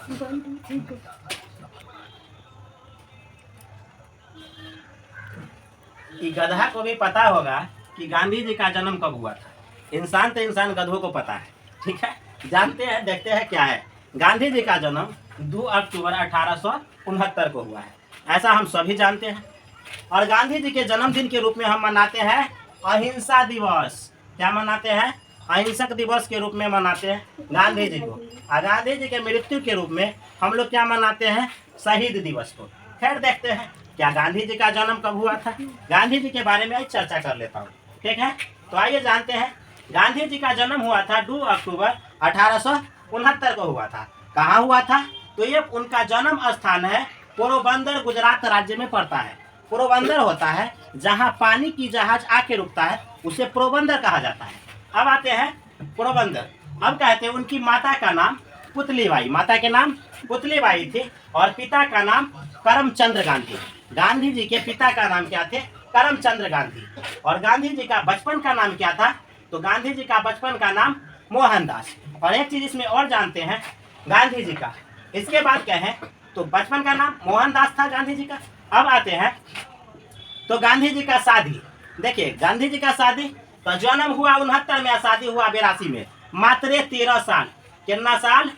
कि गधा को भी पता होगा कि गांधी जी का जन्म कब हुआ था। इंसान तो इंसान, गधों को पता है। ठीक है, जानते हैं, देखते हैं क्या है। गांधी जी का जन्म 2 अक्टूबर 1869 को हुआ है, ऐसा हम सभी जानते हैं। और गांधी जी के जन्मदिन के रूप में हम मनाते हैं अहिंसा दिवस। क्या मनाते हैं? अहिंसक दिवस के रूप में मनाते हैं गांधी जी को। और गांधी जी के मृत्यु के रूप में हम लोग क्या मनाते हैं? शहीद दिवस को। खैर, देखते हैं क्या गांधी जी का जन्म कब हुआ था। गांधी जी के बारे में चर्चा कर लेता हूँ। ठीक है, तो आइए जानते हैं। गांधी जी का जन्म हुआ था 2 अक्टूबर 1869 को हुआ था। कहाँ हुआ था? तो ये उनका जन्म स्थान है पोरबंदर, गुजरात राज्य में पड़ता है। पोरबंदर होता है जहाँ पानी की जहाज आके रुकता है, उसे पोरबंदर कहा जाता है। अब आते हैं पोरबंदर। अब कहते हैं उनकी माता का नाम पुतलीबाई, माता के नाम पुतलीबाई थी, और पिता का नाम करमचंद गांधी। गांधी जी के पिता का नाम क्या थे? करमचंद गांधी। और गांधी जी का बचपन का नाम क्या था? तो गांधी जी का बचपन का नाम मोहनदास। और एक चीज इसमें और जानते हैं गांधी जी का, इसके बाद क्या है, तो बचपन का नाम मोहनदास था गांधी जी का। अब आते हैं तो गांधी जी का शादी। देखिए, गांधी जी का शादी तो जन्म हुआ 69 में, शादी हुआ 82 में। मात्र 13 साल। कितना साल?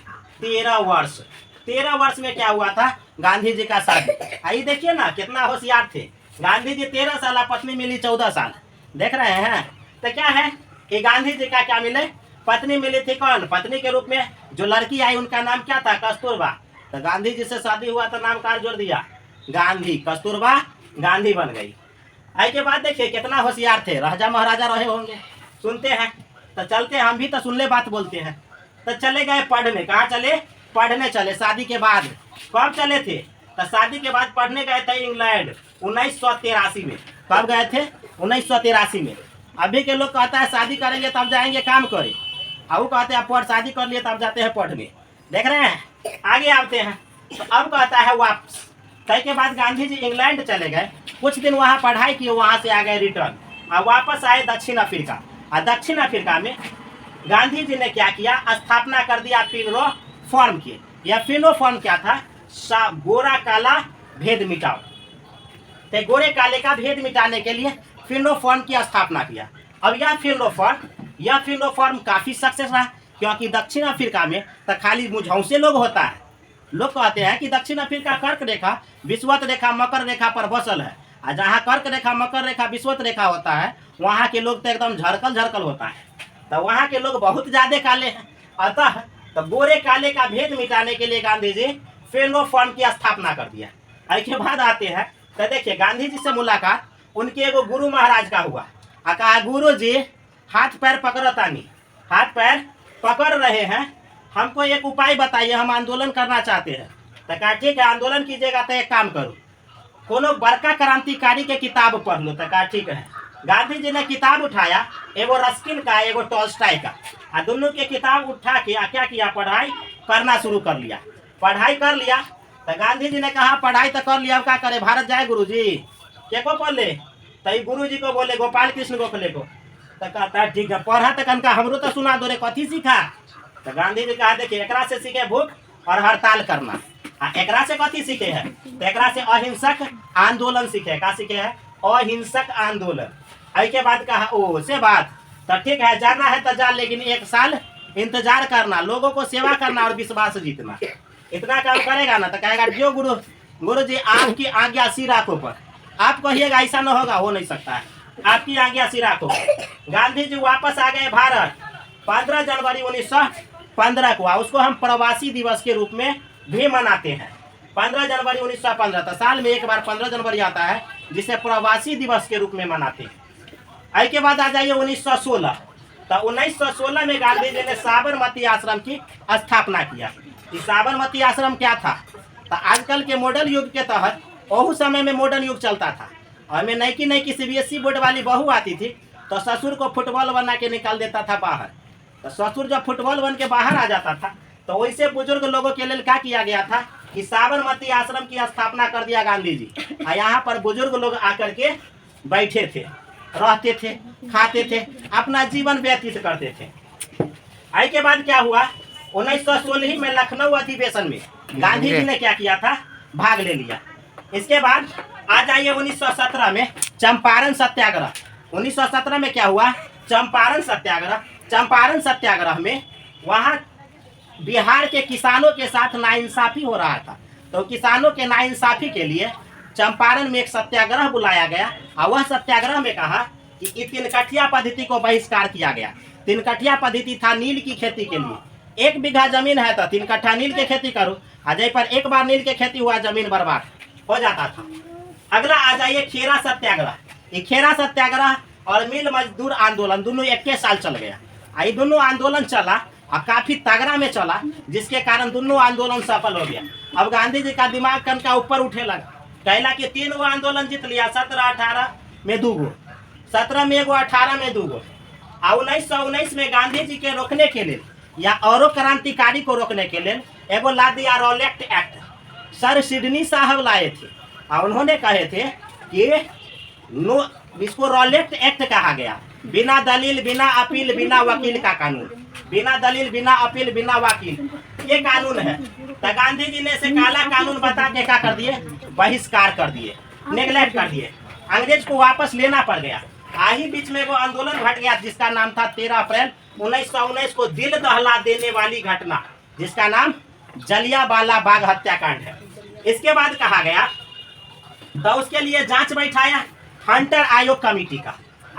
13 वर्ष। 13 वर्ष में क्या हुआ था? गांधी जी का शादी। आइए देखिए ना, कितना होशियार थे गांधी जी। 13 साल, पत्नी मिली 14 साल। देख रहे हैं? तो क्या है कि गांधी जी का क्या मिले? पत्नी मिली थी। कौन? पत्नी के रूप में जो लड़की आई उनका नाम क्या था? कस्तूरबा। तो गांधी जी से शादी हुआ तो नाम कार जोड़ दिया गांधी, कस्तूरबा गांधी बन गई। आई के बाद देखिए कितना होशियार थे, राजा महाराजा रहे होंगे। सुनते हैं तो चलते हैं, हम भी तो सुन ले बात बोलते हैं। तो चले गए पढ़ने। कहाँ चले? पढ़ने चले शादी के बाद। कब चले थे? तो शादी के बाद पढ़ने गए थे इंग्लैंड 1983 में। कब गए थे? 1983 में। अभी के लोग कहता है शादी करेंगे तब जाएंगे काम करे, अब वो कहते हैं शादी कर लिए तब जाते हैं पढ़ने। देख रहे हैं? आगे आते हैं तो अब कहता है वापस। कई के बाद गांधी जी इंग्लैंड चले गए, कुछ दिन वहाँ पढ़ाई की, वहाँ से आ गए रिटर्न, और वापस आए दक्षिण अफ्रीका। और दक्षिण अफ्रीका में गांधी जी ने क्या किया? स्थापना कर दिया फिनो फॉर्म की। यह फिनो फॉर्म क्या था? गोरा काला भेद मिटाओ। तो गोरे काले का भेद मिटाने के लिए फिनो फॉर्म की स्थापना किया। अब यह फिनो फॉर्म काफी सक्सेस रहा, क्योंकि दक्षिण अफ्रीका में तो खाली मुझौसे लोग होता है। लोग कहते हैं कि दक्षिण अफ्रीका कर्क रेखा, विषुवत रेखा, मकर रेखा पर बसल है, और जहाँ कर्क रेखा, मकर रेखा, विषुवत रेखा होता है वहाँ के लोग तो एकदम झरकल झरकल होता है। तो वहाँ के लोग बहुत ज्यादा काले हैं। अतः तो गोरे काले का भेद मिटाने के लिए गांधी जी फेनो फॉर्म की स्थापना कर दिया। इसके बाद आते हैं तो देखिए, गांधी जी से मुलाकात उनके एगो गुरु महाराज का हुआ। कहा, गुरु जी हाथ पैर पकड़तानी, हाथ पैर पकड़ रहे हैं, हमको एक उपाय बताइए, हम आंदोलन करना चाहते हैं। तो कहा ठीक है, आंदोलन कीजिएगा तो एक काम करो, कोनो बड़का क्रांतिकारी के किताब पढ़ लो। तो कहा ठीक है। गांधी जी ने किताब उठाया, एगो रस्किन का, एगो टॉल्स्टॉय का, और दोनों के किताब उठा के क्या किया? पढ़ाई करना शुरू कर लिया। पढ़ाई कर लिया तो गांधी जी ने कहा पढ़ाई तो कर लिया, अब क्या करे? भारत जाए गुरु जी? के को बोले? तो गुरु जी को बोले गोपाल कृष्ण गोखले को। तो कहता है ठीक है, पढ़ा तो कनका हमरो तो सुना दो रे, कथी सीखा? तो गांधी जी कहा देखिए, एकरा से सीखे भूख और हड़ताल करना। एकरा से कथी सीखे है? तो एकरा से अहिंसक आंदोलन सीखे। का सीखे है? अहिंसक आंदोलन। के बाद कहा ओ से बात, तो ठीक है, जाना है तो जा, लेकिन 1 साल इंतजार करना, लोगों को सेवा करना और विश्वास जीतना। इतना काम करेगा ना तो कहेगा जो गुरु जी आपकी आज्ञा सिर आंखों पर। आप कहिएगा ऐसा न होगा, हो नहीं सकता है, आपकी आज्ञा सिर आंखों पर। गांधी जी वापस आ गए भारत 15 जनवरी 1915 को। उसको हम प्रवासी दिवस के रूप में भी मनाते हैं। 15 जनवरी 1915, तो साल में एक बार 15 जनवरी आता है, जिसे प्रवासी दिवस के रूप में मनाते हैं। के बाद आ जाइए 1916। तो 1916 में गांधी जी ने साबरमती आश्रम की स्थापना किया। साबरमती आश्रम क्या था? तो आजकल के मॉडल युग के तहत उस समय में मॉडर्न युग चलता था, और में नई की सीबीएसई बोर्ड वाली बहू आती थी तो ससुर को फुटबॉल बना के निकाल देता था बाहर। तो ससुर जब फुटबॉल बन के बाहर आ जाता था तो वैसे बुजुर्ग लोगों के लिए क्या किया गया था कि साबरमती आश्रम की स्थापना कर दिया गांधी जी। और यहाँ पर बुजुर्ग लोग आकर के बैठे थे, रहते थे, खाते थे, अपना जीवन व्यतीत करते थे। आई के बाद क्या हुआ 1916 में लखनऊ अधिवेशन में गांधी जी ने क्या किया था, भाग ले लिया। इसके बाद आ जाइए 1917 में चंपारण सत्याग्रह। 1917 में क्या हुआ, चंपारण सत्याग्रह। चंपारण सत्याग्रह में वहाँ बिहार के किसानों के साथ नाइंसाफी हो रहा था, तो किसानों के नाइंसाफी के लिए चंपारण में एक सत्याग्रह बुलाया गया और वह सत्याग्रह में कहा कि तीन कठिया पद्धति को बहिष्कार किया गया। तीन कठिया पद्धति था नील की खेती के लिए। 1 बीघा जमीन है तो 3 कट्ठा नील के खेती करो, अजय पर एक बार नील के खेती हुआ जमीन बर्बाद हो जाता था। अगला आ जाइए खेरा सत्याग्रह। ये खेरा सत्याग्रह और मिल मजदूर आंदोलन दोनों एक के साल चल गया। ये दोनों आंदोलन चला और काफी तगड़ा में चला, जिसके कारण दोनों आंदोलन सफल हो गया। अब गांधी जी का दिमाग कन का ऊपर उठे लगा, कहला कि 3 गो आंदोलन जीत लिया, 17, 18 में 2 गो, 17 में 1 गो, 18 में 2 गो। 1919 में गांधी जी के रोकने के लिए या औरों क्रांतिकारी को रोकने के लिए एगो ला दिया रॉलेट एक्ट। सर सिडनी साहब लाए थे और उन्होंने कहे थे कि नो, इसको रॉलेट एक्ट कहा गया, बिना दलील बिना अपील बिना वकील का कानून। बिना दलील बिना अपील बिना वकील ये कानून है। तो गांधी जी ने इसे काला कानून बता के क्या कर दिए, बहिष्कार कर दिए, नेग्लेक्ट कर दिए। अंग्रेज को वापस लेना पड़ गया। आही बीच में वो आंदोलन घट गया जिसका नाम था 13 अप्रैल 1919 को दिल दहला देने वाली घटना, जिसका नाम जलियांवाला बाग हत्याकांड है। इसके बाद कहा गया तो उसके लिए जांच बैठाया हंटर आयोग कमेटी का।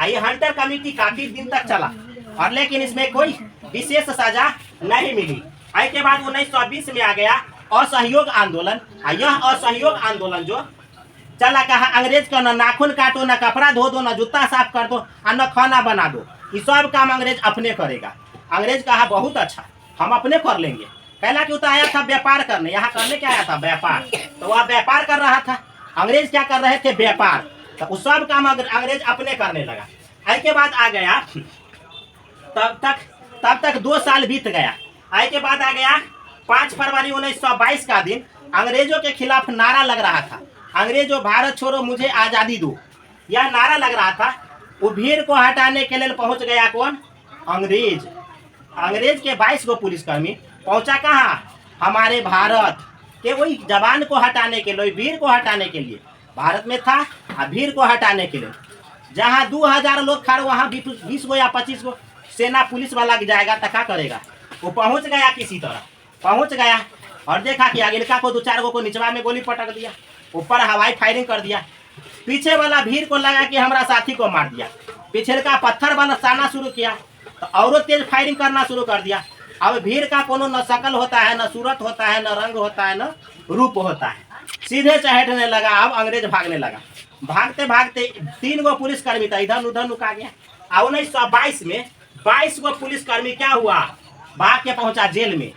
ये हंटर कमेटी काफी दिन तक चला और लेकिन इसमें कोई विशेष सजा नहीं मिली। के बाद 1920 में आ गया असहयोग आंदोलन। यह असहयोग आंदोलन जो चला, कहा अंग्रेज का न नाखून काटो, न कपड़ा धो दो, न जूता साफ कर दो और न खाना बना दो, ये सब काम अंग्रेज अपने करेगा। अंग्रेज कहा बहुत अच्छा, हम अपने कर लेंगे। कहला कि तो आया था व्यापार करने, यहाँ करने क्या आया था, व्यापार। तो वह व्यापार कर रहा था, अंग्रेज क्या कर रहे थे, व्यापार। तो उस सब काम अंग्रेज अपने करने लगा। के बाद आ गया तब तक 2 साल बीत गया। के बाद आ गया 5 फरवरी 1922 का दिन। अंग्रेजों के खिलाफ नारा लग रहा था, अंग्रेजों भारत छोड़ो मुझे आजादी दो, यह नारा लग रहा था। वो भीड़ को हटाने के लिए पहुंच गया कौन, अंग्रेज। अंग्रेज के 22 गो पुलिसकर्मी पहुंचा कहाँ, हमारे भारत के वही जवान को हटाने के लिए, भीड़ को हटाने के लिए भारत में था। भीड़ को हटाने के लिए जहाँ 2000 लोग खड़े वहाँ 20 गो या 25 गो सेना पुलिस वाला जाएगा तो क्या करेगा। वो पहुंच गया, किसी तरह पहुंच गया और देखा कि अगिलका को 2-4 गो को निचवा में गोली पटक दिया, ऊपर हवाई फायरिंग कर दिया। पीछे वाला भीड़ को लगा कि हमारा साथी को मार दिया, पीछे का पत्थर बरसाना शुरू किया तो और तेज फायरिंग करना शुरू कर दिया। अब भीड़ का कोनो न शकल होता है, न सूरत होता है, न रंग होता है, न रूप होता है, सीधे चहटने लगा। अब अंग्रेज भागने लगा। भागते भागते 3 गो पुलिसकर्मी था इधर उधर नुका गया। 1922 में 22 गो पुलिसकर्मी क्या हुआ, भाग के पहुंचा जेल में।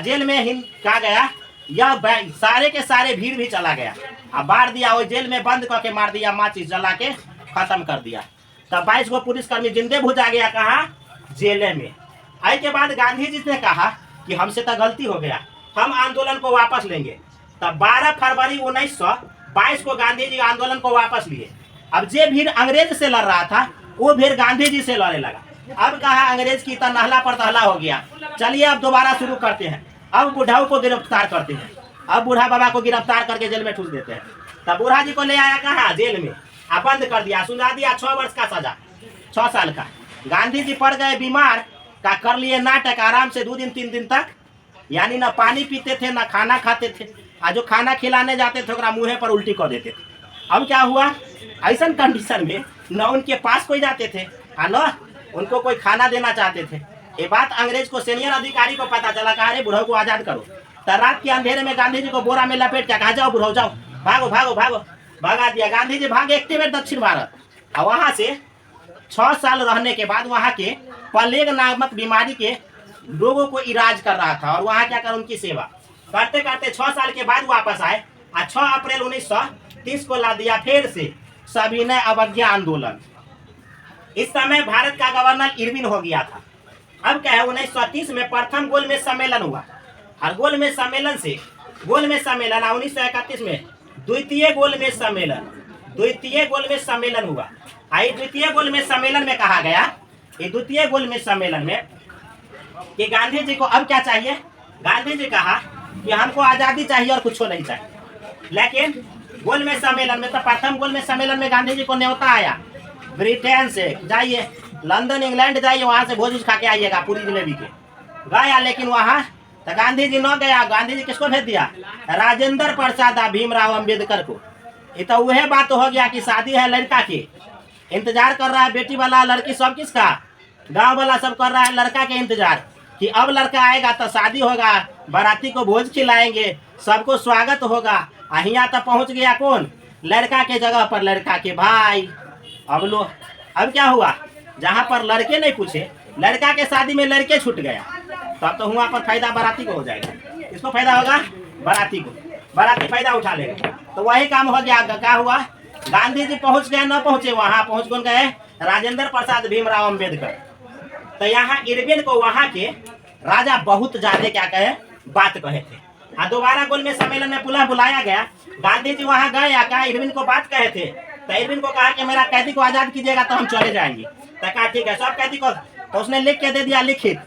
जेल में कहा गया यह सारे के सारे भीड़ भी चला गया। मार दिया, वो जेल में बंद करके मार दिया, माचिस जला के खत्म कर दिया। तब 22 गो पुलिसकर्मी जिंदे भुजा गया, कहाँ, जेल में। आई के बाद गांधी जी ने कहा कि हमसे तो गलती हो गया, हम आंदोलन को वापस लेंगे। तब 12 फरवरी 1922 को गांधी जी आंदोलन को वापस लिए। अब जे भीड़ अंग्रेज से लड़ रहा था वो भीड़ गांधी जी से लड़ने लगा। अब कहा अंग्रेज की तो नहला पर तहला हो गया, चलिए अब दोबारा शुरू करते हैं। अब बुढ़ाऊ को गिरफ्तार करते हैं, अब बूढ़ा बाबा को गिरफ्तार करके जेल में ठूस देते हैं। तब बूढ़ा जी को ले आया कहाँ, जेल में, बंद कर दिया, सुना दिया 6 वर्ष का सजा, 6 साल का। गांधी जी पड़ गए बीमार, का कर लिए नाटक आराम से 2 दिन 3 दिन तक, यानी ना पानी पीते थे ना खाना खाते थे। जो खाना खिलाने जाते थे ओकरा मुँहे पर उल्टी कर देते थे। अब क्या हुआ, ऐसा कंडीशन में न उनके पास कोई जाते थे न उनको कोई खाना देना चाहते थे। ये बात अंग्रेज को सीनियर अधिकारी को पता चला, कहा अरे बुढ़ऊ को आजाद करो। तो रात के अंधेरे में गांधी जी को बोरा में लपेट के कहा जाओ बुढ़ऊ जाओ, भागो भागो भागो, भगा दिया। गांधी जी भागे एक्टिवेट दक्षिण भारत और वहाँ से 6 साल रहने के बाद वहाँ के प्लेग नामक बीमारी के लोगों को इलाज कर रहा था और वहाँ क्या कर उनकी सेवा करते करते 6 साल के बाद वापस आए। 6 अप्रैल 1930 को ला दिया फिर से सविनय अवज्ञा आंदोलन। इस समय भारत का गवर्नर इरविन हो गया था। अब क्या है, 1930 में प्रथम गोलमेज सम्मेलन हुआ और गोलमेज सम्मेलन 1931 में द्वितीय गोलमेज सम्मेलन हुआ। द्वितीय गोलमेज सम्मेलन में कहा गया, द्वितीय गोलमेज सम्मेलन में कि गांधी जी को अब क्या चाहिए। गांधी जी कहा कि हमको आजादी चाहिए और कुछ नहीं चाहिए। लेकिन गोलमेज सम्मेलन में, तो प्रथम गोलमेज सम्मेलन में गांधी जी को न्योता आया ब्रिटेन से, जाइए लंदन इंग्लैंड जाइए, वहां से भोज खा के आइएगा पूरी जलेबी के। गया लेकिन वहां तो गांधी जी न गया। गांधी जी किसको भेज दिया? राजेंद्र प्रसाद भीमराव अम्बेडकर को। ये तो वह बात हो गया कि शादी है लड़का की, इंतजार कर रहा है बेटी वाला लड़की सब, किसका? गांव वाला सब कर रहा है लड़का के इंतजार कि अब लड़का आएगा तो शादी होगा, बाराती को भोज खिलाएंगे, सबको स्वागत होगा। यहाँ तक पहुंच गया कौन? लड़का के जगह पर लड़का के भाई। अब क्या हुआ? जहाँ पर लड़के नहीं पूछे, लड़का के शादी में लड़के छूट गया, तब तो वहाँ पर फायदा बाराती को हो जाएगा। किसको फायदा होगा? बाराती को। बाराती फायदा उठा लेगा। तो वही काम हो गया। क्या हुआ? गांधी जी पहुंच गए, न पहुंचे, वहां पहुंच कौन गए? राजेंद्र प्रसाद भीमराव अम्बेडकर। तो यहाँ इरविन को वहां के राजा बहुत ज्यादा क्या कहे, बात कहे थे। दोबारा गोलमेज सम्मेलन में पुनः बुलाया गया। गांधी जी वहां गए, क्या इरविन को बात कहे थे। तो इरविन को कहा कि मेरा कैदी को आजाद कीजिएगा तो हम चले जाएंगे। तो कहा ठीक है, सब कैदी को। तो उसने लिख के दे दिया, लिखित,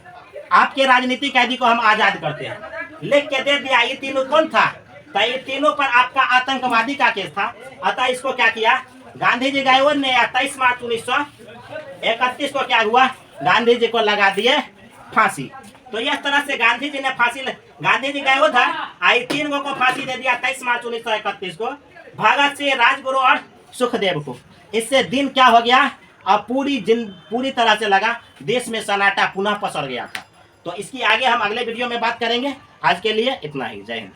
आपके राजनीतिक कैदी को हम आजाद करते हैं। लिख के दे दिया। ये तीनों कौन था? तो ये तीनों पर आपका आतंकवादी का केस था। अतः इसको क्या किया? गांधी जी गए 23 मार्च 1931 को क्या हुआ? गांधी जी को लगा दिए फांसी। तो इस तरह से गांधी जी ने फांसी, गांधी जी गए उधर, आई तीन को फांसी दे दिया 23 मार्च 1931 को, भगत सिंह, राजगुरु और सुखदेव को। इससे दिन क्या हो गया? अब पूरी तरह से लगा देश में सन्नाटा पुनः पसर गया था। तो इसकी आगे हम अगले वीडियो में बात करेंगे। आज के लिए इतना ही। जय हिंद।